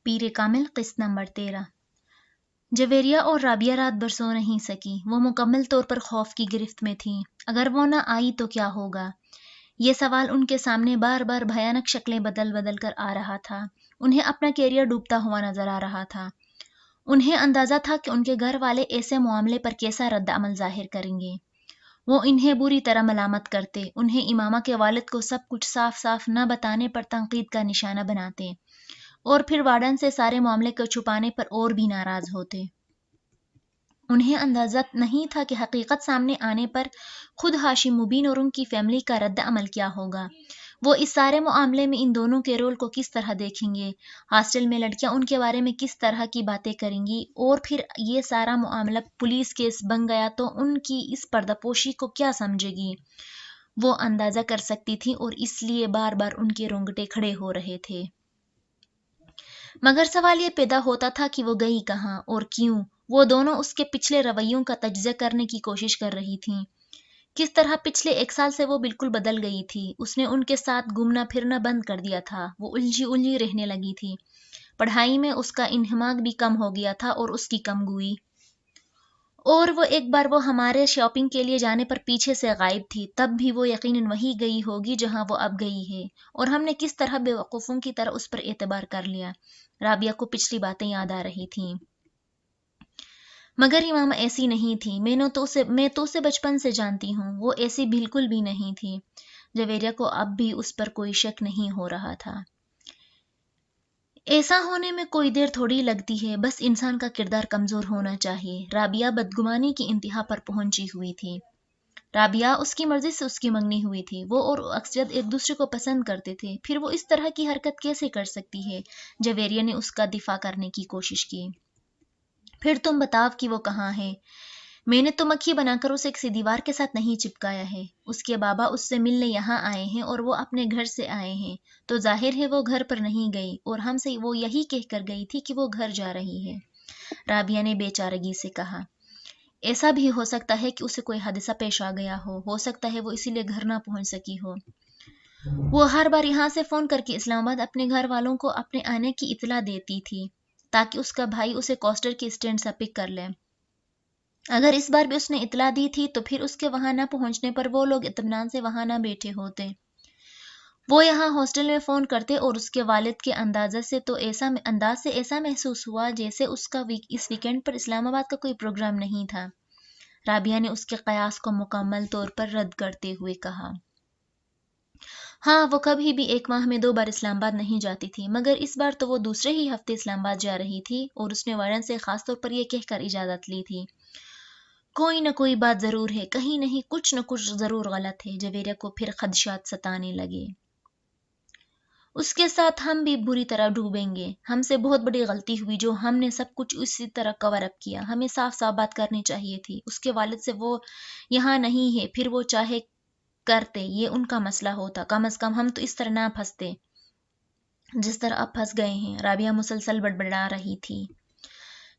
پیر کامل قسط نمبر 13۔ جویریہ اور رابعہ رات بھر سو نہیں سکی۔ وہ مکمل طور پر خوف کی گرفت میں تھیں۔ اگر وہ نہ آئی تو کیا ہوگا؟ یہ سوال ان کے سامنے بار بار بھیانک شکلیں بدل بدل کر آ رہا تھا۔ انہیں اپنا کیریئر ڈوبتا ہوا نظر آ رہا تھا۔ انہیں اندازہ تھا کہ ان کے گھر والے ایسے معاملے پر کیسا رد عمل ظاہر کریں گے۔ وہ انہیں بری طرح ملامت کرتے، انہیں امامہ کے والد کو سب کچھ صاف صاف نہ بتانے پر تنقید کا نشانہ بناتے، اور پھر وارڈن سے سارے معاملے کو چھپانے پر اور بھی ناراض ہوتے۔ انہیں اندازہ نہیں تھا کہ حقیقت سامنے آنے پر خود ہاشم مبین اور ان کی فیملی کا رد عمل کیا ہوگا۔ وہ اس سارے معاملے میں ان دونوں کے رول کو کس طرح دیکھیں گے، ہاسٹل میں لڑکیاں ان کے بارے میں کس طرح کی باتیں کریں گی، اور پھر یہ سارا معاملہ پولیس کیس بن گیا تو ان کی اس پردہ پوشی کو کیا سمجھے گی۔ وہ اندازہ کر سکتی تھی اور اس لیے بار بار ان کے رونگٹے کھڑے ہو رہے تھے۔ مگر سوال یہ پیدا ہوتا تھا کہ وہ گئی کہاں اور کیوں؟ وہ دونوں اس کے پچھلے رویوں کا تجزیہ کرنے کی کوشش کر رہی تھیں۔ کس طرح پچھلے 1 سال سے وہ بالکل بدل گئی تھی۔ اس نے ان کے ساتھ گھومنا پھرنا بند کر دیا تھا۔ وہ الجھی رہنے لگی تھی۔ پڑھائی میں اس کا انہماک بھی کم ہو گیا تھا اور اس کی کم گوئی۔ اور وہ ایک بار وہ ہمارے شاپنگ کے لیے جانے پر پیچھے سے غائب تھی، تب بھی وہ یقیناً وہی گئی ہوگی جہاں وہ اب گئی ہے، اور ہم نے کس طرح بے وقوفوں کی طرح اس پر اعتبار کر لیا۔ رابعہ کو پچھلی باتیں یاد آ رہی تھیں۔ مگر امامہ ایسی نہیں تھی۔ میں تو اسے بچپن سے جانتی ہوں۔ وہ ایسی بالکل بھی نہیں تھی۔ جویریہ کو اب بھی اس پر کوئی شک نہیں ہو رہا تھا۔ ایسا ہونے میں کوئی دیر تھوڑی لگتی ہے، بس انسان کا کردار کمزور ہونا چاہیے۔ رابعہ بدگمانی کی انتہا پر پہنچی ہوئی تھی۔ رابعہ اس کی مرضی سے اس کی منگنی ہوئی تھی۔ وہ اور اکسجد ایک دوسرے کو پسند کرتے تھے، پھر وہ اس طرح کی حرکت کیسے کر سکتی ہے؟ جویریہ نے اس کا دفاع کرنے کی کوشش کی۔ پھر تم بتاؤ کہ وہ کہاں ہے؟ میں نے تو مکھی بنا کر اسے کسی دیوار کے ساتھ نہیں چپکایا ہے۔ اس کے بابا اس سے ملنے یہاں آئے ہیں اور وہ اپنے گھر سے آئے ہیں، تو ظاہر ہے وہ گھر پر نہیں گئی، اور ہم سے وہ یہی کہہ کر گئی تھی کہ وہ گھر جا رہی ہے۔ رابعہ نے بے چارگی سے کہا۔ ایسا بھی ہو سکتا ہے کہ اسے کوئی حادثہ پیش آ گیا ہو سکتا ہے وہ اسی لیے گھر نہ پہنچ سکی ہو۔ وہ ہر بار یہاں سے فون کر کے اسلام آباد اپنے گھر والوں کو اپنے آنے کی اطلاع دیتی تھی، تاکہ اس کا بھائی اسے کوسٹر کے اسٹینڈ سے پک کر لے۔ اگر اس بار بھی اس نے اطلاع دی تھی تو پھر اس کے وہاں نہ پہنچنے پر وہ لوگ اطمینان سے وہاں نہ بیٹھے ہوتے۔ وہ یہاں ہاسٹل میں فون کرتے، اور اس کے والد کے انداز سے ایسا محسوس ہوا جیسے اس کا اس ویکینڈ پر اسلام آباد کا کوئی پروگرام نہیں تھا۔ رابعہ نے اس کے قیاس کو مکمل طور پر رد کرتے ہوئے کہا۔ ہاں، وہ کبھی بھی 1 ماہ میں 2 بار اسلام آباد نہیں جاتی تھی، مگر اس بار تو وہ دوسرے ہی ہفتے اسلام آباد جا رہی تھی، اور اس نے وارڈن سے خاص طور پر یہ کہہ کر اجازت لی تھی۔ کوئی نہ کوئی بات ضرور ہے، کہیں نہیں کچھ نہ کچھ ضرور غلط ہے۔ جویریہ کو پھر خدشات ستانے لگے۔ اس کے ساتھ ہم بھی بری طرح ڈوبیں گے۔ ہم سے بہت بڑی غلطی ہوئی جو ہم نے سب کچھ اسی طرح کور اپ کیا۔ ہمیں صاف صاف بات کرنی چاہیے تھی۔ اس کے والد سے وہ یہاں نہیں ہے، پھر وہ چاہے کرتے، یہ ان کا مسئلہ ہوتا۔ کم از کم ہم تو اس طرح نہ پھنستے جس طرح اب پھنس گئے ہیں۔ رابعہ مسلسل بڑبڑا رہی تھی۔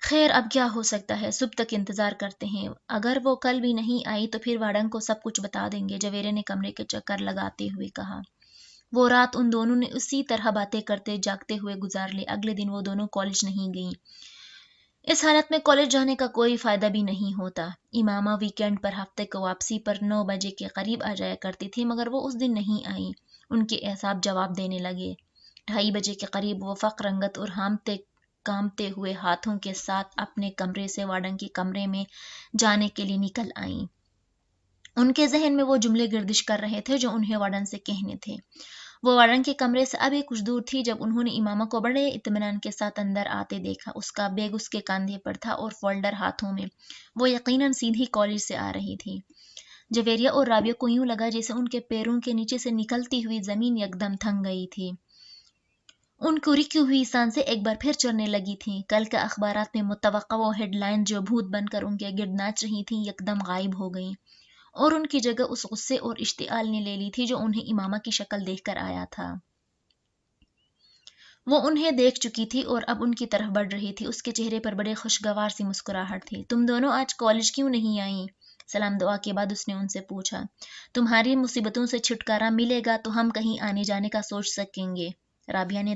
خیر، اب کیا ہو سکتا ہے؟ صبح تک انتظار کرتے ہیں۔ اگر وہ کل بھی نہیں آئی تو پھر وارڈن کو سب کچھ بتا دیں گے۔ جویریہ نے کمرے کے چکر لگاتے ہوئے کہا۔ وہ رات ان دونوں نے اسی طرح باتیں کرتے جاگتے ہوئے گزار لی۔ اگلے دن وہ دونوں کالج نہیں گئیں۔ اس حالت میں کالج جانے کا کوئی فائدہ بھی نہیں ہوتا۔ امامہ ویکینڈ پر ہفتے کو واپسی پر 9 بجے کے قریب آ جایا کرتی تھی، مگر وہ اس دن نہیں آئی۔ ان کے اعصاب جواب دینے لگے۔ 2:30 بجے کے قریب وہ فق رنگت اور کامتے ہوئے ہاتھوں کے ساتھ اپنے کمرے سے وارڈن کے کمرے میں جانے کے لیے نکل آئیں۔ ان کے ذہن میں وہ جملے گردش کر رہے تھے جو انہیں وارڈن سے کہنے تھے۔ وہ وارڈن کے کمرے سے ابھی کچھ دور تھی جب انہوں نے امامہ کو بڑے اطمینان کے ساتھ اندر آتے دیکھا۔ اس کا بیگ اس کے کاندھے پر تھا اور فولڈر ہاتھوں میں۔ وہ یقیناً سیدھی کالج سے آ رہی تھی۔ جویریہ اور رابعہ کو یوں لگا جیسے ان کے پیروں کے نیچے سے نکلتی ہوئی زمین یکدم تھم گئی تھی۔ ان کی رکی ہوئی سانسیں ایک بار پھر چلنے لگی تھیں۔ کل کے اخبارات میں متوقع وہ ہیڈ لائن جو بھوت بن کر ان کے گرد ناچ رہی تھیں یکدم غائب ہو گئیں، اور ان کی جگہ اس غصے اور اشتعال نے لے لی تھی جو انہیں امامہ کی شکل دیکھ کر آیا تھا۔ وہ انہیں دیکھ چکی تھی اور اب ان کی طرف بڑھ رہی تھی۔ اس کے چہرے پر بڑے خوشگوار سی مسکراہٹ تھی۔ تم دونوں آج کالج کیوں نہیں آئیں؟ سلام دعا کے بعد اس نے ان سے پوچھا۔ تمہاری مصیبتوں سے چھٹکارا ملے گا تو ہم کہیں آنے جانے کا سوچ سکیں گے۔ رابعہ نے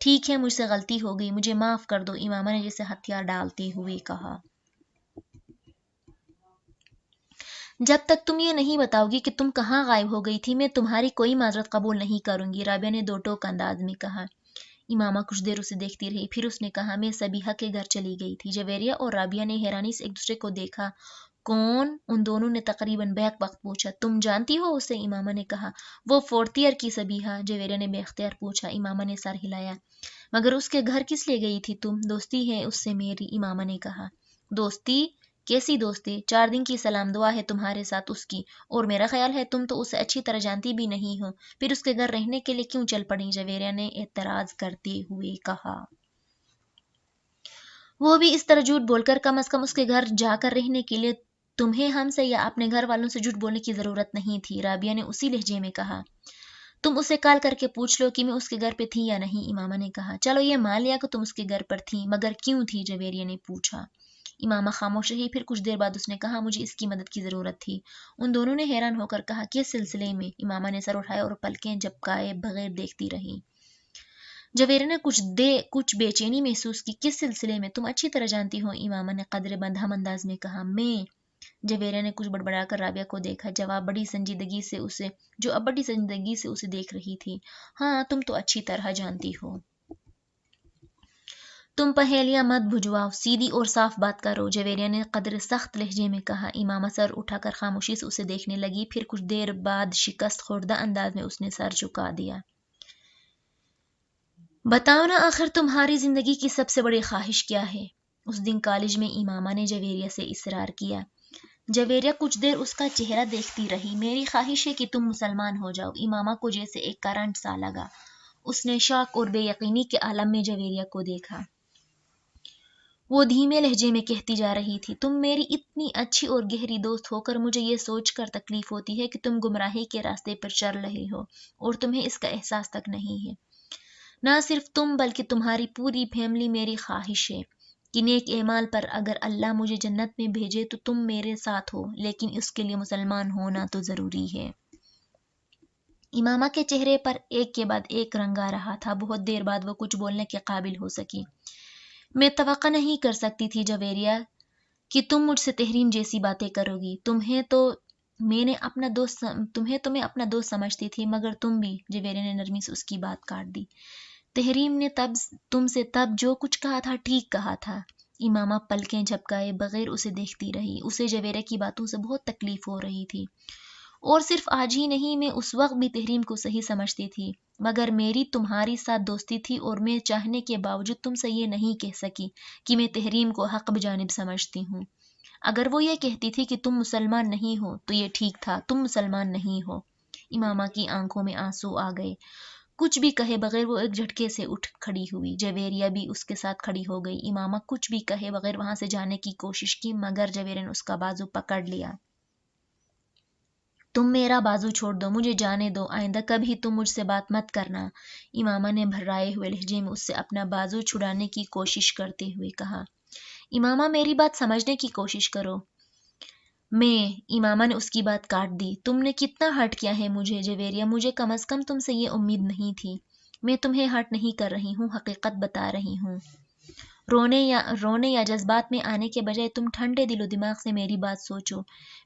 ٹھیک ہے، مجھ سے غلطی ہو گئی، مجھے معاف کر دو، امامہ نے جسے ہتھیار ڈالتے ہوئے کہا۔ جب تک تم یہ نہیں بتاؤ گی کہ تم کہاں غائب ہو گئی تھی، میں تمہاری کوئی معذرت قبول نہیں کروں گی، رابعہ نے دو ٹوک انداز میں کہا۔ امامہ کچھ دیر اسے دیکھتی رہی، پھر اس نے کہا، میں سبیحہ کے گھر چلی گئی تھی۔ جویریہ اور رابعہ نے حیرانی سے ایک دوسرے کو دیکھا۔ کون؟ ان دونوں نے تقریباً بیک وقت پوچھا۔ تم جانتی ہو اسے؟ امامہ نے کہا۔ وہ فورتھ ایئر کی سبیحہ، جویریہ نے بے اختیار پوچھا۔ امامہ نے سر ہلایا۔ مگر اس کے گھر کس لیے گئی تھی تم؟ دوستی ہے اس سے میری، امامہ نے کہا۔ دوستی؟ کیسی دوستی؟ 4 دن کی سلام دعا ہے تمہارے ساتھ اس کی، اور میرا خیال ہے تم تو اسے اچھی طرح جانتی بھی نہیں ہو، پھر اس کے گھر رہنے کے لیے کیوں چل پڑی؟ جویریہ نے اعتراض کرتے ہوئے کہا۔ وہ بھی اس طرح جھوٹ بول کر، کم از کم اس کے گھر جا کر رہنے کے لیے تمہیں ہم سے یا اپنے گھر والوں سے جھوٹ بولنے کی ضرورت نہیں تھی، رابعہ نے اسی لہجے میں کہا۔ تم اسے کال کر کے پوچھ لو کہ میں اس کے گھر پہ تھی یا نہیں، امامہ نے کہا۔ چلو یہ مان لیا کہ تم اس کے گھر پر تھی، مگر کیوں تھی؟ جویریہ نے پوچھا۔ امامہ خاموش رہی، پھر کچھ دیر بعد اس نے کہا، مجھے اس کی مدد کی ضرورت تھی۔ ان دونوں نے حیران ہو کر کہا، کس سلسلے میں؟ امامہ نے سر اٹھایا اور پلکیں جھپکائے بغیر دیکھتی رہی۔ جویریہ نے کچھ بے چینی محسوس کی۔ کس سلسلے میں؟ تم اچھی طرح جانتی ہو، امامہ نے قدرے مدھم انداز میں کہا۔ میں؟ جویریہ نے کچھ بڑبڑا کر رابعہ کو دیکھا، جو اب بڑی سنجیدگی سے اسے دیکھ رہی تھی۔ ہاں، تم تو اچھی طرح جانتی ہو۔ تم پہیلیاں مت بجھواؤ، سیدھی اور صاف بات کرو، جویریہ نے قدرے سخت لہجے میں کہا۔ امامہ سر اٹھا کر خاموشی سے اسے دیکھنے لگی، پھر کچھ دیر بعد شکست خوردہ انداز میں اس نے سر جھکا دیا۔ بتاؤ نا، آخر تمہاری زندگی کی سب سے بڑی خواہش کیا ہے؟ اس دن کالج میں امامہ نے جویریہ سے اصرار کیا۔ جویریہ کچھ دیر اس کا چہرہ دیکھتی رہی۔ میری خواہش ہے کہ تم مسلمان ہو جاؤ، امامہ کو جیسے ایک کرنٹ سا لگا۔ اس نے شوق اور بے یقینی کے عالم میں جویریہ کو دیکھا۔ وہ دھیمے لہجے میں کہتی جا رہی تھی، تم میری اتنی اچھی اور گہری دوست ہو کر مجھے یہ سوچ کر تکلیف ہوتی ہے کہ تم گمراہی کے راستے پر چل رہے ہو اور تمہیں اس کا احساس تک نہیں ہے۔ نہ صرف تم بلکہ تمہاری پوری فیملی میری خواہش ہے کہ نیک اعمال پر اگر اللہ مجھے جنت میں بھیجے تو تم میرے ساتھ ہو، لیکن اس کے لیے مسلمان ہونا تو ضروری ہے۔ امامہ کے چہرے پر ایک کے بعد ایک رنگ آ رہا تھا۔ بہت دیر بعد وہ کچھ بولنے کے قابل ہو سکی۔ میں توقع نہیں کر سکتی تھی جویریہ کہ تم مجھ سے تحریم جیسی باتیں کرو گی۔ تمہیں میں اپنا دوست سمجھتی تھی، مگر تم بھی، جویریہ نے نرمی سے اس کی بات کاٹ دی۔ تحریم نے تم سے تب جو کچھ کہا تھا ٹھیک کہا تھا۔ امامہ پلکیں جھپکائے بغیر اسے دیکھتی رہی۔ اسے جویریہ کی باتوں سے بہت تکلیف ہو رہی تھی، اور صرف آج ہی نہیں، میں اس وقت بھی تحریم کو صحیح سمجھتی تھی، مگر میری تمہاری ساتھ دوستی تھی اور میں چاہنے کے باوجود تم سے یہ نہیں کہہ سکی کہ میں تحریم کو حق بجانب سمجھتی ہوں۔ اگر وہ یہ کہتی تھی کہ تم مسلمان نہیں ہو تو یہ ٹھیک تھا، تم مسلمان نہیں ہو۔ امامہ کی آنکھوں میں آنسو آ گئے۔ کچھ بھی کہے بغیر وہ ایک جھٹکے سے اٹھ کھڑی ہوئی۔ جویریہ بھی اس کے ساتھ کھڑی ہو گئی۔ امامہ کچھ بھی کہے بغیر وہاں سے جانے کی کوشش کی، مگر جویریہ نے اس کا بازو پکڑ لیا۔ تم میرا بازو چھوڑ دو، مجھے جانے دو، آئندہ کبھی تم مجھ سے بات مت کرنا، امامہ نے بھرائے ہوئے لہجے میں اس سے اپنا بازو چھڑانے کی کوشش کرتے ہوئے کہا۔ امامہ میری بات سمجھنے کی کوشش کرو۔ امامہ نے اس کی بات کاٹ دی۔ تم نے کتنا ہرٹ کیا ہے مجھے جویریہ، مجھے کم از کم تم سے یہ امید نہیں تھی۔ میں تمہیں ہرٹ نہیں کر رہی ہوں، حقیقت بتا رہی ہوں۔ رونے یا جذبات میں آنے کے بجائے تم ٹھنڈے دل و دماغ سے میری بات سوچو۔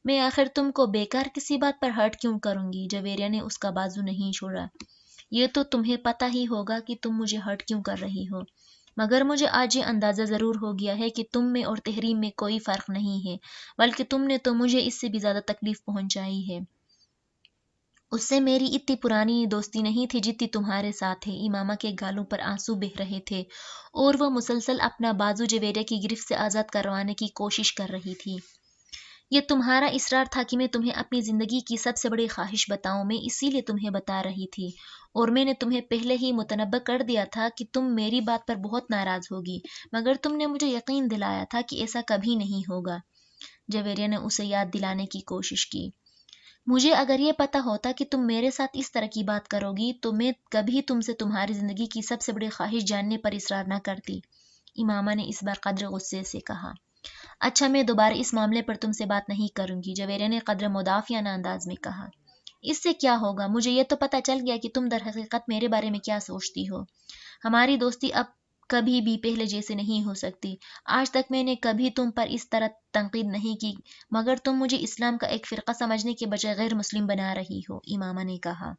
میں آخر تم کو بیکار کسی بات پر ہرٹ کیوں کروں گی؟ جویریہ نے اس کا بازو نہیں چھوڑا۔ یہ تو تمہیں پتہ ہی ہوگا کہ تم مجھے ہرٹ کیوں کر رہی ہو، مگر مجھے آج یہ اندازہ ضرور ہو گیا ہے کہ تم میں اور تحریم میں کوئی فرق نہیں ہے، بلکہ تم نے تو مجھے اس سے بھی زیادہ تکلیف پہنچائی ہے۔ اس سے میری اتنی پرانی دوستی نہیں تھی جتنی تمہارے ساتھ ہے۔ امامہ کے گالوں پر آنسو بہہ رہے تھے اور وہ مسلسل اپنا بازو جویریہ کی گرفت سے آزاد کروانے کی کوشش کر رہی تھی۔ یہ تمہارا اصرار تھا کہ میں تمہیں اپنی زندگی کی سب سے بڑی خواہش بتاؤں، میں اسی لیے تمہیں بتا رہی تھی، اور میں نے تمہیں پہلے ہی متنبہ کر دیا تھا کہ تم میری بات پر بہت ناراض ہوگی، مگر تم نے مجھے یقین دلایا تھا کہ ایسا کبھی نہیں ہوگا۔ جویریہ نے اسے یاد دلانے کی کوشش کی۔ مجھے اگر یہ پتا ہوتا کہ تم میرے ساتھ اس طرح کی بات کرو گی تو میں کبھی تم سے تمہاری زندگی کی سب سے بڑی خواہش جاننے پر اصرار نہ کرتی، امامہ نے اس بار قدر غصے سے کہا۔ اچھا، میں دوبارہ اس معاملے پر تم سے بات نہیں کروں گی، جویریہ نے قدر مدافعانہ انداز میں کہا۔ اس سے کیا ہوگا؟ مجھے یہ تو پتہ چل گیا کہ تم در حقیقت میرے بارے میں کیا سوچتی ہو۔ ہماری دوستی اب کبھی بھی پہلے جیسے نہیں ہو سکتی۔ آج تک میں نے کبھی تم پر اس طرح تنقید نہیں کی، مگر تم مجھے اسلام کا ایک فرقہ سمجھنے کے بجائے غیر مسلم بنا رہی ہو، امامہ نے کہا۔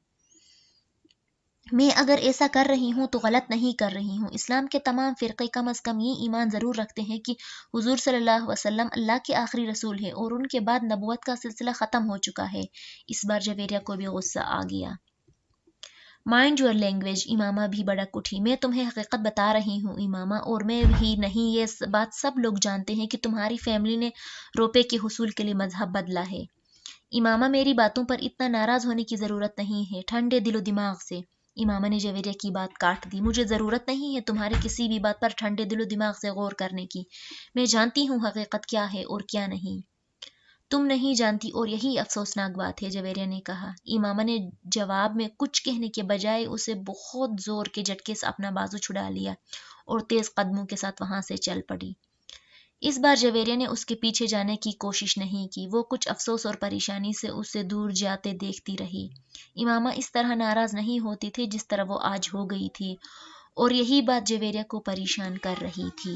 میں اگر ایسا کر رہی ہوں تو غلط نہیں کر رہی ہوں۔ اسلام کے تمام فرقے کم از کم یہ ایمان ضرور رکھتے ہیں کہ حضور صلی اللہ علیہ وسلم اللہ کے آخری رسول ہے اور ان کے بعد نبوت کا سلسلہ ختم ہو چکا ہے۔ اس بار جویریہ کو بھی غصہ آ گیا۔ مائنڈ یور لینگویج، امامہ بھی بڑک اٹھی۔ میں تمہیں حقیقت بتا رہی ہوں امامہ، اور میں ہی نہیں، یہ بات سب لوگ جانتے ہیں کہ تمہاری فیملی نے روپے کے حصول کے لیے مذہب بدلا ہے۔ امامہ میری باتوں پر اتنا ناراض ہونے کی ضرورت نہیں ہے، ٹھنڈے دل و دماغ سے۔ امامہ نے جویریہ کی بات کاٹ دی۔ مجھے ضرورت نہیں ہے تمہاری کسی بھی بات پر ٹھنڈے دل و دماغ سے غور کرنے کی۔ میں جانتی ہوں حقیقت کیا ہے اور کیا نہیں۔ تم نہیں جانتی اور یہی افسوسناک بات ہے، جویریہ نے کہا۔ امامہ نے جواب میں کچھ کہنے کے بجائے اسے بہت زور کے جھٹکے سے اپنا بازو چھڑا لیا اور تیز قدموں کے ساتھ وہاں سے چل پڑی۔ اس بار جویریہ نے اس کے پیچھے جانے کی کوشش نہیں کی۔ وہ کچھ افسوس اور پریشانی سے اسے دور جاتے دیکھتی رہی۔ امامہ اس طرح ناراض نہیں ہوتی تھی جس طرح وہ آج ہو گئی تھی، اور یہی بات جویریہ کو پریشان کر رہی تھی۔